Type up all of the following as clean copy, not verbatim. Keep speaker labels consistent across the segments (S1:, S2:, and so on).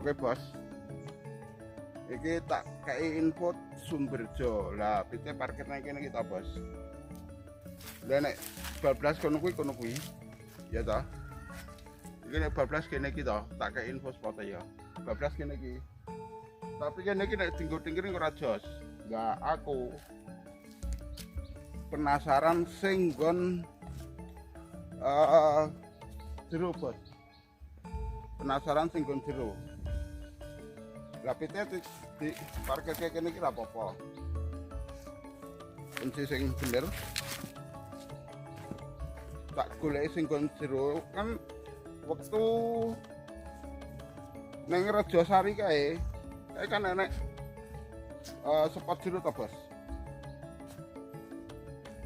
S1: Oke bos, iki tak kayak info Sumberjo lah, PT parkir naik ini kita bos. Dan nek 12 kono kuwi, ya toh. Iki nek 12 kene iki toh, tak kayak info spot ya. 12 kene iki. Tapi kene iki nek tinggal-tinggal ora jos. Enggak, aku penasaran sing nggon jero bos. Penasaran sing nggon jero. Lah PT di parkir kayak gini kira apa-apa. Kunci sing bener. Tak golek sing nggon jero kan waktu neng Rajasari kae kan enek spot jero to, Bos.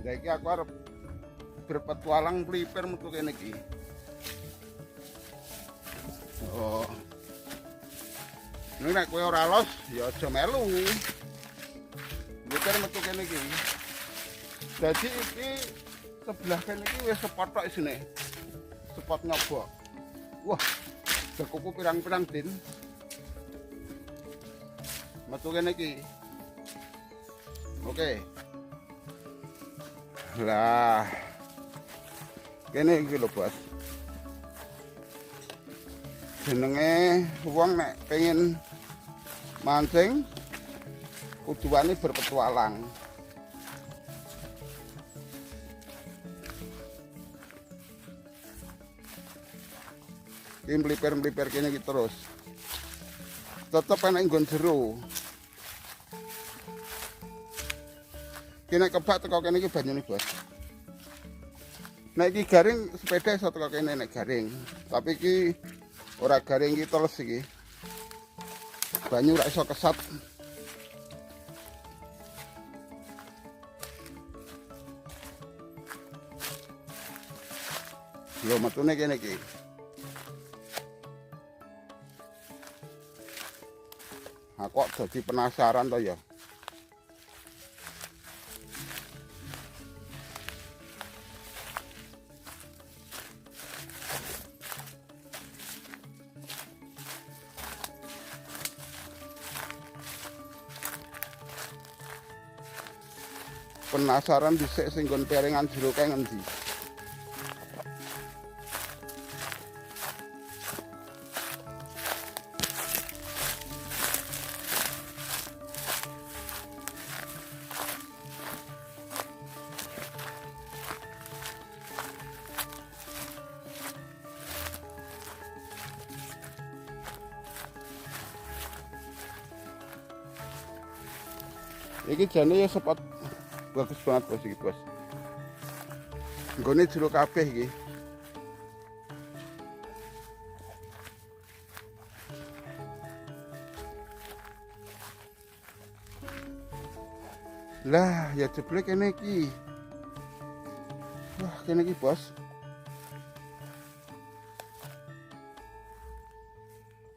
S1: Lah iki aku arep berpetualang mlipir metu kene iki. Oh. Ini nek kowe ora los ya aja melu. Mikir metu kene iki. Dadi iki sebelah kene iki wis spot tok isine. Spot nyobok. Wah, kuku pirang-pirang din. Metu kene iki. Oke. Lah. Kene iki lho, Bos. Jenenge wong nek pengen mancing tujuane berpetualang. Iki mlipir-mlipir kene iki terus. Tetep enek nggon jero. Kene kebak teko kene iki banyune, Bos. Nek iki garing sepeda iso teko kene nek garing. Tapi iki ora garing iki teles iki. Banyu ora iso kesat. Lho metune kene iki. Aku kok dadi penasaran to ya. Penasaran dhisik sing nggon perengan jero kae ngendi. Iki jane ya spot bagus banget Bos iki, Bos. Nggone jero kabeh iki. Lah, ya jeblek kene iki. Wah, kene iki, Bos.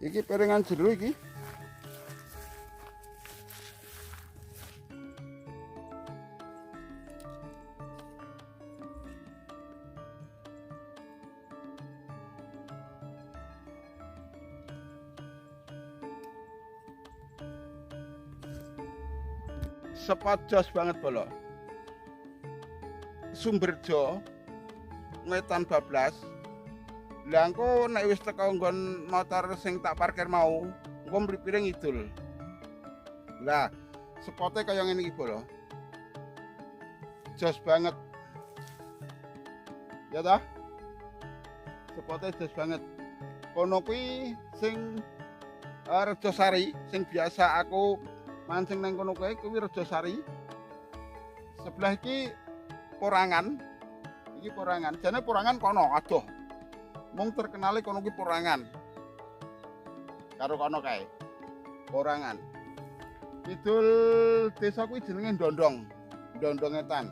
S1: Iki perengan jero iki. Spot jos banget bolo. Sumberjo Wetan 12. Lah engko nek wis teko nggon motor sing tak parkir mau, engko mripire ngidul. Lah, spote kaya ngene iki bolo. Jos banget. Ya toh? Spote jos banget. Kono kuwi sing Rejosari sing biasa aku mancing nang kono kuwi Rejosari. Sebelah iki Porangan. Iki Porangan. Jane Porangan kono, adoh. Mung terkenale kono kuwi Porangan. Karo kono kae. Porangan. Kidul desa kuwi jenenge Ndondong. Ndondongetan.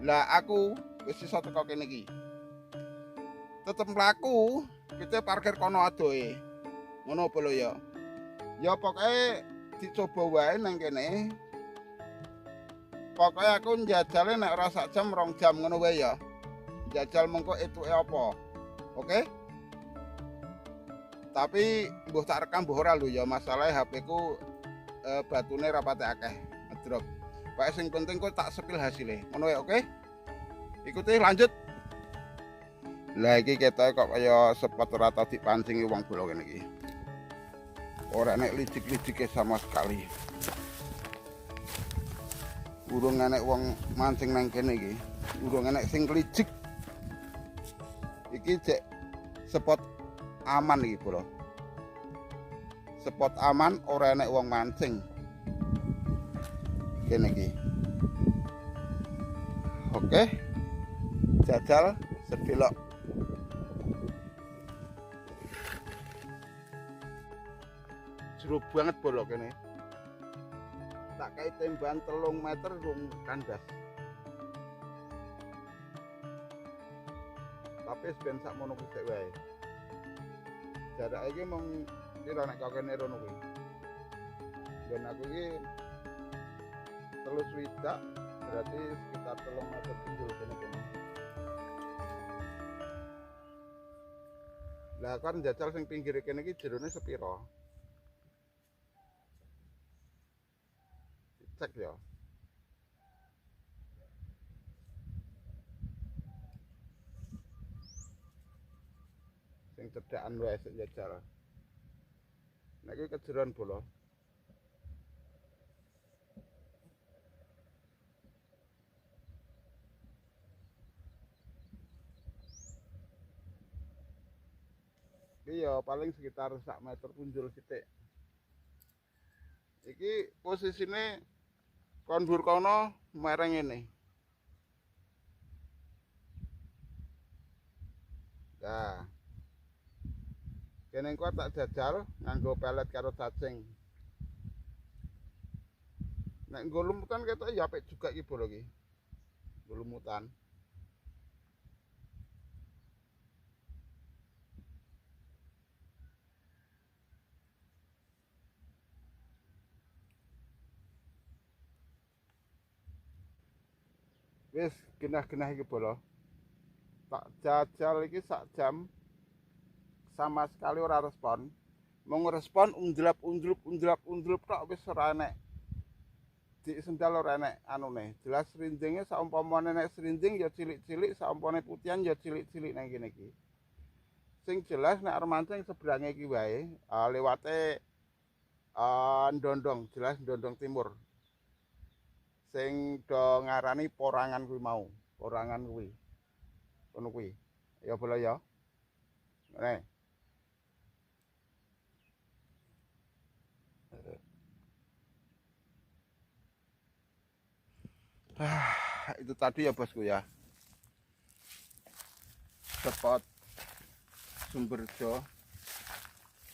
S1: Lah aku wis iso teko kene iki. Tetep mlaku, kita parkir kono adohe. Ngono apa lho ya? Ya pokoke dicoba wae nang kene. Pokoke aku njajale nek ora sak jam 2 jam ngono wae ya. Njajal mengko etuke apa. Oke? Tapi mbuh tak rekam mbuh ora lho ya, masalah HP ku batune rapate akeh ngedrop. Pokoke sing penting kok tak sepil hasilnya. Ngono ya, oke? Ikuti lanjut. Lah iki ketoke kok kaya spot ora tau dipancingi wong bola kene iki. Ora nek licik-licike sama sekali. Urung enek wong mancing nang kene iki. Urung enek sing licik. Iki cek spot aman iki, Bro. Spot aman ora enek wong mancing. Kene iki. Oke. Jajal sedelok. Jero banget bolok kene. Tak kait tembakan 3 meter rung kandas. Tapi ben sak mono kuwi wae. Jarak iki mung pira nek kok kene rono kuwi. Ben aku iki 3 swidak berarti sekitar 3 meter pinggul kene. Lah kan jajal sing pinggir kene iki jerone sepira? Cek ya. Sing cedakan wae sik jajal. Nek iki kejeron bola. Iya paling sekitar 1 meter punjul sithik. Iki posisine kondur kono mereng ini. Nah. Kene engko tak jajal nganggo pelet karo cacing. Nek nggo lumutan ketok ya apik juga iki bola iki. Nggo lumutan. Wis genah-genah iki bola. Tak jajal iki sak jam sama sekali ora respon. Mau ngerespon undlap tok wis ora enek. Di sendal ora enek anune. Jelas serinjinge saumpamane nek serinjing ya cilik-cilik, saumpamane putihan ya cilik-cilik nang kene iki. Sing jelas nek arep mancing seberange iki wae, lewate ndondong, jelas ndondong timur. Sing do ngarani porangan kuwi mau, porangan kuwi. Ngono kuwi. Ya bola ya. Ngene. Itu tadi ya bosku ya. Spot Sumberjo.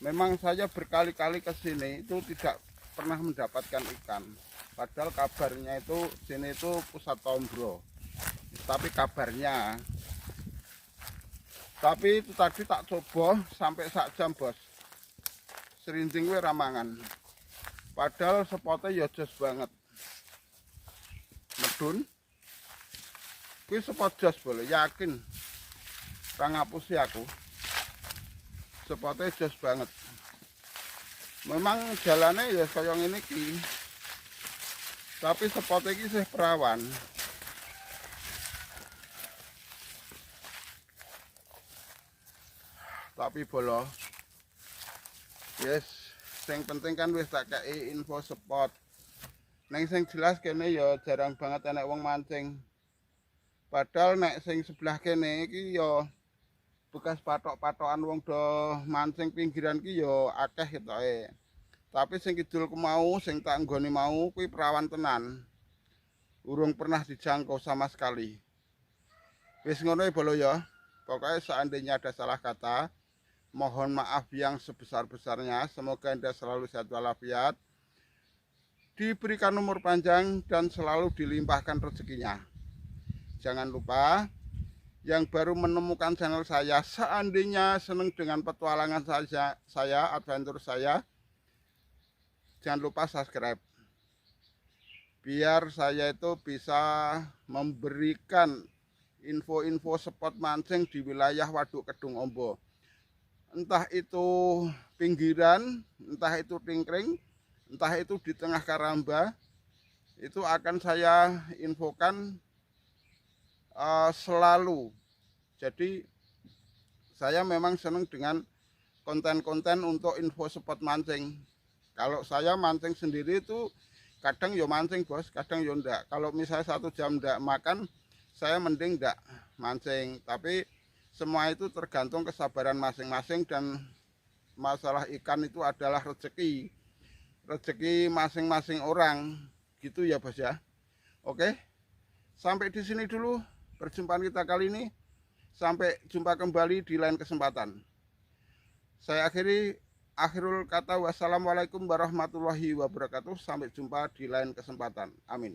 S1: Memang saya berkali-kali ke sini itu tidak pernah mendapatkan ikan. Padahal kabarnya itu sini itu pusat tombro. Tapi kabarnya. Tapi itu tadi tak coba sampai 1 jam bos. Serinjing gue ramangan. Padahal spotnya ya jos banget. Medun. Kuwi spot jos boleh yakin. Ra ngapusi aku. Spotnya jos banget. Memang jalannya ya kaya ngene iki. Tapi spotnya iki sih perawan. Tapi bola. Yes, sing penting kan wis tak kei info spot. Neng sing jelas kene ya jarang banget enek wong mancing. Padahal nek sing sebelah kene iki ya bekas patok-patokan wong do mancing pinggiran ki ya akeh ketoke. Tapi sing kidul ku mau, sing tak nggoni mau kuwi perawan tenan. Urung pernah dijangkau sama sekali. Wis ngono ya bolo ya. Pokoknya seandainya ada salah kata, mohon maaf yang sebesar-besarnya. Semoga Anda selalu sehat walafiat, diberikan umur panjang dan selalu dilimpahkan rezekinya. Jangan lupa yang baru menemukan channel saya, seandainya senang dengan petualangan saya, adventure saya, jangan lupa subscribe. Biar saya itu bisa memberikan info-info spot mancing di wilayah Waduk Kedung Ombo. entah itu pinggiran, entah itu tingkring, entah itu di tengah karamba, itu akan saya infokan selalu. Jadi saya memang senang dengan konten-konten untuk info spot mancing. Kalau saya mancing sendiri itu kadang yo mancing bos, kadang yo ndak. Kalau misalnya 1 jam ndak makan, saya mending ndak mancing. Tapi semua itu tergantung kesabaran masing-masing, dan masalah ikan itu adalah rezeki masing-masing orang, gitu ya bos ya. Oke, sampai di sini dulu perjumpaan kita kali ini. Sampai jumpa kembali di lain kesempatan. Saya akhirul kata, wassalamualaikum warahmatullahi wabarakatuh. Sampai jumpa di lain kesempatan. Amin.